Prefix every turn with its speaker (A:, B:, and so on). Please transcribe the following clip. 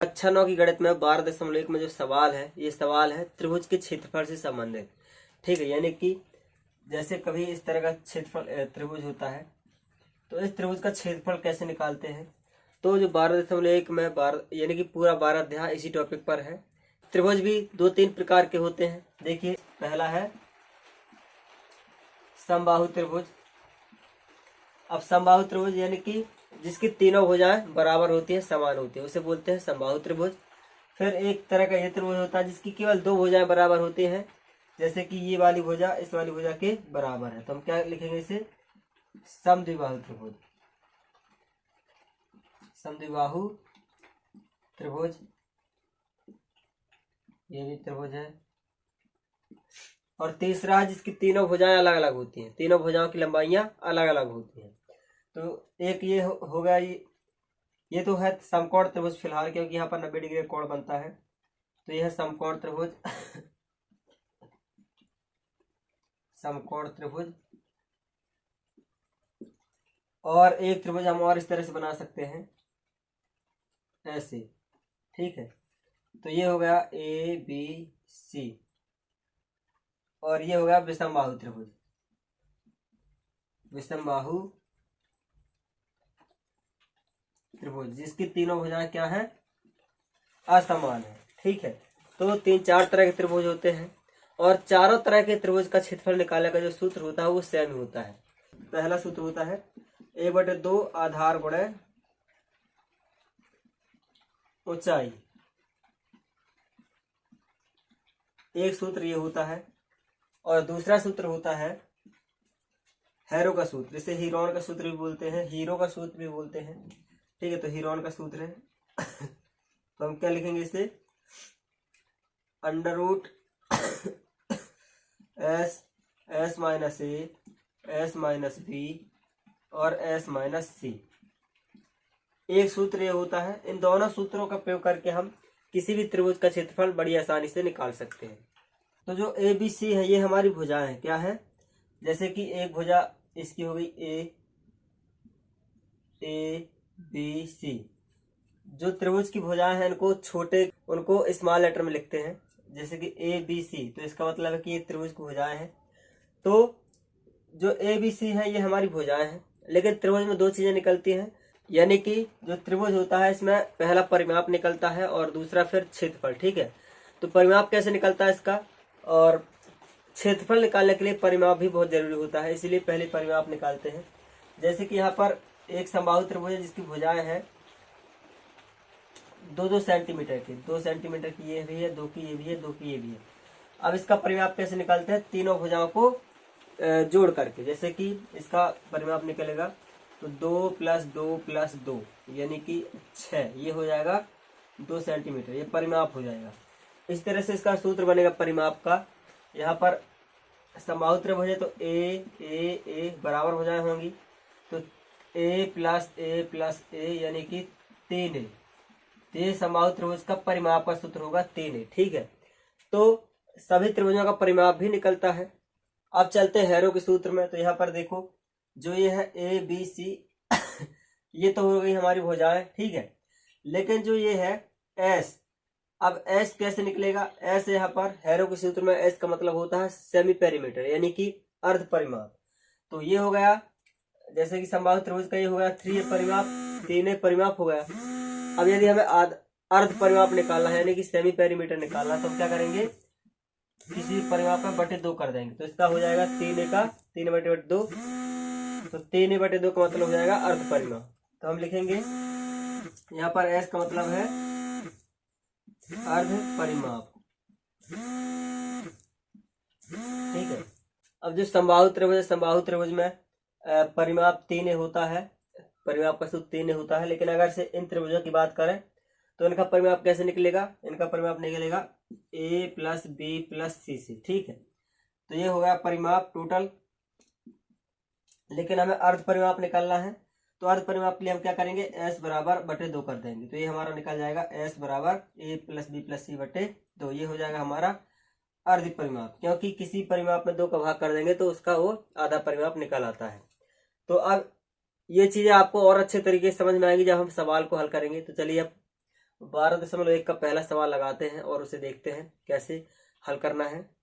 A: कक्षा 9 की गणित में 12.1 में जो सवाल है, ये सवाल है त्रिभुज के क्षेत्रफल से संबंधित। ठीक है, यानी कि जैसे कभी इस तरह का क्षेत्रफल त्रिभुज होता है तो इस त्रिभुज का क्षेत्रफल कैसे निकालते हैं। तो जो 12.1 में 12 यानी कि पूरा 12 अध्याय इसी टॉपिक पर है। त्रिभुज भी 2-3 प्रकार के होते हैं। देखिए, पहला है समबाहु त्रिभुज। अब समबाहु त्रिभुज यानी कि जिसकी तीनों भुजाएं बराबर होती है, समान होती है, उसे बोलते हैं समबाहु त्रिभुज। फिर एक तरह का ये त्रिभुज होता है जिसकी केवल 2 भुजाएं बराबर होती हैं, जैसे कि ये वाली भुजा इस वाली भुजा के बराबर है, तो हम क्या लिखेंगे इसे, समद्विबाहु त्रिभुज। समद्विबाहु त्रिभुज ये भी त्रिभुज है। और तीसरा है जिसकी तीनों भुजाएं अलग अलग होती हैं, तीनों भुजाओं की लंबाइयां अलग अलग होती हैं। तो एक ये हो गया, ये तो है समकोण त्रिभुज फिलहाल, क्योंकि यहाँ पर 90 डिग्री कोण बनता है, तो यह है समकोण त्रिभुज। समकोण त्रिभुज। और एक त्रिभुज हम और इस तरह से बना सकते हैं, ऐसे। ठीक है, तो ये हो गया ABC, और ये हो गया विषमबाहु त्रिभुज। विषमबाहु त्रिभुज जिसकी तीनों भुजाएं क्या है, असमान है। ठीक है, तो 3-4 तरह के त्रिभुज होते हैं, और चारों तरह के त्रिभुज का क्षेत्रफल निकालने का जो सूत्र होता है वो सेम होता है। पहला सूत्र होता है 1/2 आधार गुणे ऊंचाई। एक सूत्र ये होता है, और दूसरा सूत्र होता है हैरो का सूत्र, इसे हीरोन का सूत्र भी बोलते हैं, हीरो का सूत्र भी बोलते हैं। ठीक है, तो हीरोन का सूत्र है। तो हम क्या लिखेंगे इसे, अंडर रूट एस माइनस ए, एस माइनस बी और एस माइनस सी। एक सूत्र ये होता है। इन दोनों सूत्रों का प्रयोग करके हम किसी भी त्रिभुज का क्षेत्रफल बड़ी आसानी से निकाल सकते हैं। तो जो ए बी सी है ये हमारी भुजाएं हैं। क्या है, जैसे कि एक भुजा इसकी हो गई ए बी सी। जो त्रिभुज की भुजाएं हैं उनको स्मॉल लेटर में लिखते हैं, जैसे कि ए बी सी, तो इसका मतलब है कि ये त्रिभुज की भुजाएं हैं। तो जो ए बी सी है ये हमारी भुजाएं हैं, लेकिन त्रिभुज में 2 चीजें निकलती हैं। यानी कि जो त्रिभुज होता है इसमें पहला परिमाप निकलता है और दूसरा फिर क्षेत्रफल। ठीक है, तो परिमाप कैसे निकलता है इसका, और क्षेत्रफल निकालने के लिए परिमाप भी बहुत जरूरी होता है, इसीलिए पहले परिमाप निकालते हैं। जैसे कि यहाँ पर एक समबाहु त्रिभुज है जिसकी भुजाएं हैं 2-2 सेंटीमीटर की, 2 सेंटीमीटर की ये भी है, 2 की ये भी है, 2 की ये भी है। अब इसका परिमाप कैसे निकालते हैं, तीनों भुजाओं को जोड़ करके। जैसे कि इसका परिमाप निकलेगा तो 2 + 2 + 2 यानी कि 6, ये हो जाएगा 2 सेंटीमीटर, ये परिमाप हो जाएगा। इस तरह से इसका सूत्र बनेगा परिमाप का। यहाँ पर समबाहु त्रिभुज है तो ए बराबर भुजाएं होंगी, तो a + a यानी कि 3a। तो ये समबाहु त्रिभुज का परिमाप का सूत्र होगा 3a। ठीक है, तो सभी त्रिभुजों का परिमाप भी निकलता है। अब चलते हैं हैरो के सूत्र में। तो यहाँ पर देखो, जो ये है ए बी सी ये तो हो गई हमारी भुजाएं। ठीक है, लेकिन जो ये है एस, अब एस कैसे निकलेगा, एस यहाँ पर हैरो के सूत्र में एस का मतलब होता है सेमी पेरीमीटर, यानी कि अर्ध परिमाप। तो ये हो गया, जैसे कि समबाहु त्रिभुज का ये हो गया 3a परिमाप, 3a परिमाप हो गया। अब यदि हमें अर्ध परिमाप निकालना है, यानी कि सेमी पेरीमीटर निकालना, तो हम क्या करेंगे, किसी परिमाप में बटे 2 कर देंगे, तो इसका हो जाएगा 3a का 3/2, तो 3a/2 का मतलब हो जाएगा अर्ध परिमाप। तो हम लिखेंगे यहाँ पर एस का मतलब है अर्ध परिमाप। ठीक है, अब जो समबाहु त्रिभुज है, समबाहु त्रिभुज में परिमाप 3a होता है, परिमाप का सूत्र 3a होता है। लेकिन अगर से इन त्रिभुजों की बात करें तो इनका परिमाप कैसे निकलेगा, इनका परिमाप निकलेगा a + b + c से। ठीक है, तो ये हो गया परिमाप टोटल। लेकिन हमें अर्ध परिमाप निकालना है, तो अर्ध परिमाप के लिए हम क्या करेंगे, s बराबर बटे 2 कर देंगे, तो ये हमारा निकल जाएगा s बराबर a + b + c बटे 2। ये हो जाएगा हमारा अर्ध परिमाप, क्योंकि किसी परिमाप में 2 का भाग कर देंगे तो उसका वो आधा परिमाप निकल आता है। तो अब ये चीजें आपको और अच्छे तरीके से समझ में आएंगी जब हम सवाल को हल करेंगे। तो चलिए अब 12.1 का पहला सवाल लगाते हैं और उसे देखते हैं कैसे हल करना है।